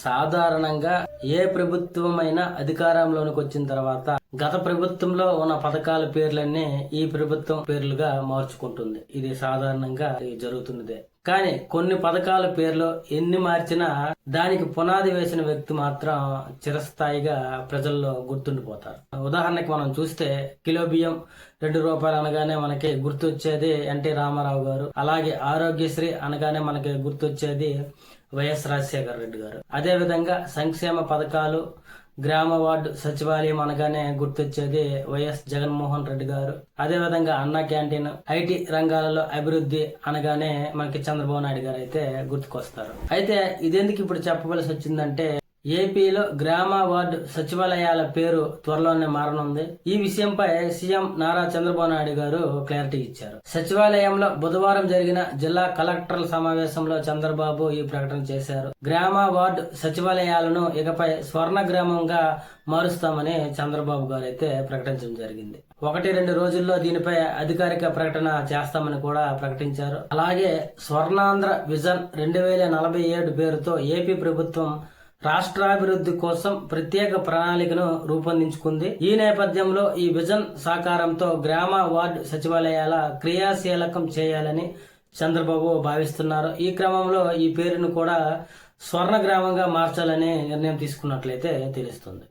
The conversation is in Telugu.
సాధారణంగా ఏ ప్రభుత్వం అయినా అధికారంలోనికి వచ్చిన తర్వాత గత ప్రభుత్వంలో ఉన్న పథకాల పేర్లన్నీ ఈ ప్రభుత్వం పేర్లుగా మార్చుకుంటుంది. ఇది సాధారణంగా జరుగుతున్నదే. కానీ కొన్ని పథకాల పేర్లు ఎన్ని మార్చినా దానికి పునాది వేసిన వ్యక్తి మాత్రం చిరస్థాయిగా ప్రజల్లో గుర్తుండిపోతారు. ఉదాహరణకి మనం చూస్తే కిలో బియ్యం ₹2 అనగానే మనకి గుర్తొచ్చేది ఎన్టీ రామారావు గారు. అలాగే ఆరోగ్యశ్రీ అనగానే మనకి గుర్తొచ్చేది వైఎస్ రాజశేఖర రెడ్డి గారు. అదే విధంగా సంక్షేమ పథకాలు, గ్రామ వార్డు సచివాలయం అనగానే గుర్తొచ్చేది వైఎస్ జగన్మోహన్ రెడ్డి గారు. అదే విధంగా అన్నా క్యాంటీన్, ఐటీ రంగాలలో అభివృద్ధి అనగానే మనకి చంద్రబాబు నాయుడు గారు అయితే గుర్తుకొస్తారు. అయితే ఇదెందుకు ఇప్పుడు చెప్పవలసి వచ్చిందంటే, ఏపీలో గ్రామ వార్డు సచివాలయాల పేరు త్వరలోనే మారనుంది. ఈ విషయంపై సీఎం నారా చంద్రబాబు నాయుడు గారు క్లారిటీ ఇచ్చారు. సచివాలయంలో బుధవారం జరిగిన జిల్లా కలెక్టర్ల సమావేశంలో చంద్రబాబు ఈ ప్రకటన చేశారు. గ్రామ వార్డు సచివాలయాలను ఇకపై స్వర్ణ గ్రామంగా మారుస్తామని చంద్రబాబు గారు అయితే ప్రకటించడం జరిగింది. 1-2 రోజుల్లో దీనిపై అధికారిక ప్రకటన చేస్తామని కూడా ప్రకటించారు. అలాగే స్వర్ణాంధ్ర విజన్ 2047 పేరుతో ఏపీ ప్రభుత్వం రాష్ట్రాభివృద్ధి కోసం ప్రత్యేక ప్రణాళికను రూపొందించుకుంది. ఈ నేపథ్యంలో ఈ విజన్ సాకారంతో గ్రామ వార్డు సచివాలయాల క్రియాశీలకం చేయాలని చంద్రబాబు భావిస్తున్నారు. ఈ క్రమంలో ఈ పేరును కూడా స్వర్ణ గ్రామంగా మార్చాలని నిర్ణయం తీసుకున్నట్లయితే తెలుస్తుంది.